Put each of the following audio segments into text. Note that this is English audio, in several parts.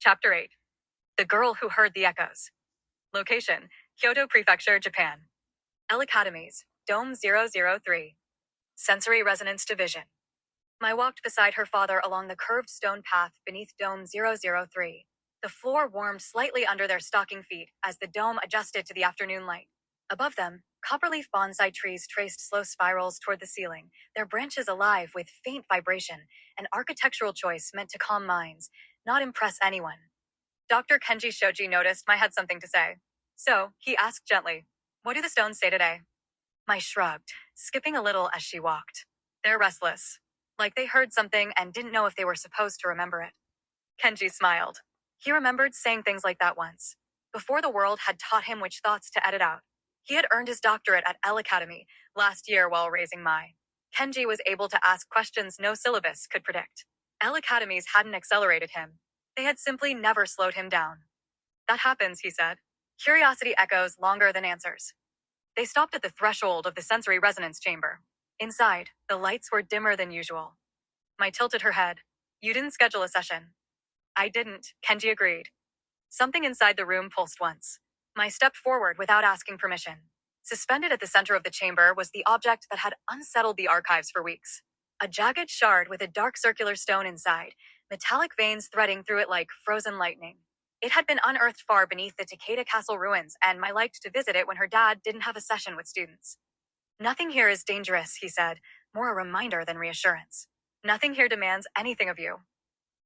Chapter 8. The Girl Who Heard the Echoes. Location: Kyoto Prefecture, Japan. L Academies, Dome 003. Sensory Resonance Division. Mai walked beside her father along the curved stone path beneath Dome 003. The floor warmed slightly under their stocking feet as the dome adjusted to the afternoon light. Above them, copperleaf bonsai trees traced slow spirals toward the ceiling, their branches alive with faint vibration, an architectural choice meant to calm minds, not impress anyone. Dr. Kenji Shoji noticed Mai had something to say. So, he asked gently, "What do the stones say today?" Mai shrugged, skipping a little as she walked. "They're restless. Like they heard something and didn't know if they were supposed to remember it." Kenji smiled. He remembered saying things like that once, before the world had taught him which thoughts to edit out. He had earned his doctorate at L Academy last year while raising Mai. Kenji was able to ask questions no syllabus could predict. L Academies hadn't accelerated him. They had simply never slowed him down. "That happens," he said. Curiosity echoes longer than answers. They stopped at the threshold of the sensory resonance chamber. Inside, the lights were dimmer than usual. Mai tilted her head. "You didn't schedule a session." "I didn't," Kenji agreed. Something inside the room pulsed once. Mai stepped forward without asking permission. Suspended at the center of the chamber was the object that had unsettled the archives for weeks. A jagged shard with a dark circular stone inside, metallic veins threading through it like frozen lightning. It had been unearthed far beneath the Takeda Castle ruins, and Mai liked to visit it when her dad didn't have a session with students. "Nothing here is dangerous," he said, more a reminder than reassurance. "Nothing here demands anything of you."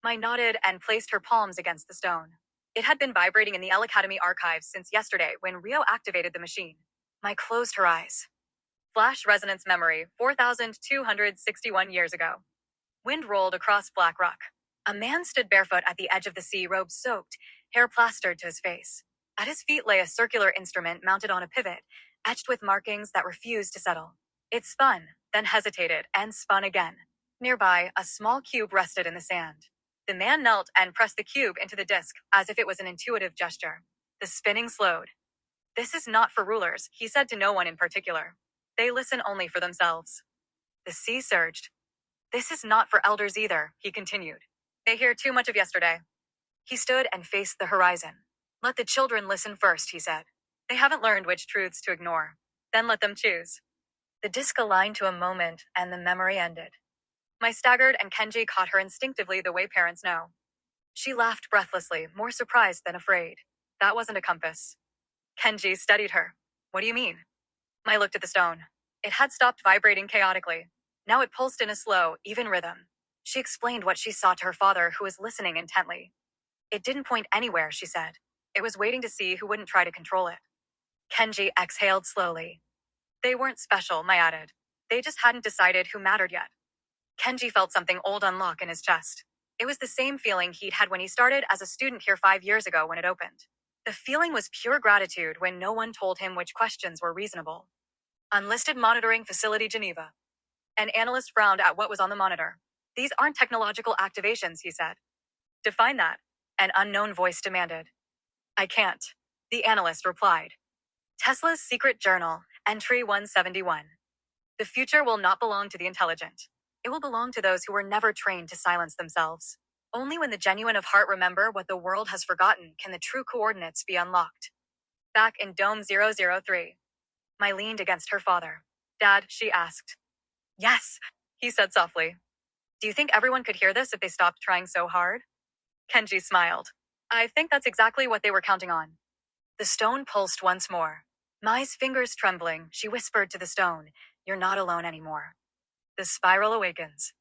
Mai nodded and placed her palms against the stone. It had been vibrating in the L Academy archives since yesterday when Rio activated the machine. Mai closed her eyes. Flash resonance memory, 4,261 years ago. Wind rolled across Black Rock. A man stood barefoot at the edge of the sea, robe soaked, hair plastered to his face. At his feet lay a circular instrument mounted on a pivot, etched with markings that refused to settle. It spun, then hesitated, and spun again. Nearby, a small cube rested in the sand. The man knelt and pressed the cube into the disc, as if it was an intuitive gesture. The spinning slowed. "This is not for rulers," he said to no one in particular. "They listen only for themselves." The sea surged. "This is not for elders either," he continued. "They hear too much of yesterday." He stood and faced the horizon. "Let the children listen first," he said. "They haven't learned which truths to ignore. Then let them choose." The disc aligned to a moment, and the memory ended. Mai staggered, and Kenji caught her instinctively the way parents know. She laughed breathlessly, more surprised than afraid. "That wasn't a compass." Kenji studied her. "What do you mean?" Mai looked at the stone. It had stopped vibrating chaotically. Now it pulsed in a slow, even rhythm. She explained what she saw to her father, who was listening intently. "It didn't point anywhere," she said. "It was waiting to see who wouldn't try to control it." Kenji exhaled slowly. "They weren't special," Mai added. "They just hadn't decided who mattered yet." Kenji felt something old unlock in his chest. It was the same feeling he'd had when he started as a student here 5 years ago when it opened. The feeling was pure gratitude when no one told him which questions were reasonable. "Unlisted Monitoring Facility, Geneva." An analyst frowned at what was on the monitor. "These aren't technological activations," he said. "Define that," an unknown voice demanded. "I can't," the analyst replied. "Tesla's secret journal, entry 171. The future will not belong to the intelligent. It will belong to those who were never trained to silence themselves. Only when the genuine of heart remember what the world has forgotten can the true coordinates be unlocked." Back in Dome 003. Mai leaned against her father. "Dad," she asked. "Yes," he said softly. "Do you think everyone could hear this if they stopped trying so hard?" Kenji smiled. "I think that's exactly what they were counting on." The stone pulsed once more. Mai's fingers trembling, she whispered to the stone, "You're not alone anymore." The spiral awakens.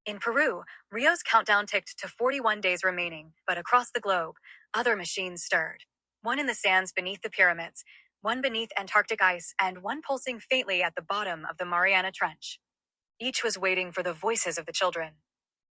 In Peru, Rio's countdown ticked to 41 days remaining, but across the globe, other machines stirred. One in the sands beneath the pyramids, one beneath Antarctic ice, and one pulsing faintly at the bottom of the Mariana Trench. Each was waiting for the voices of the children.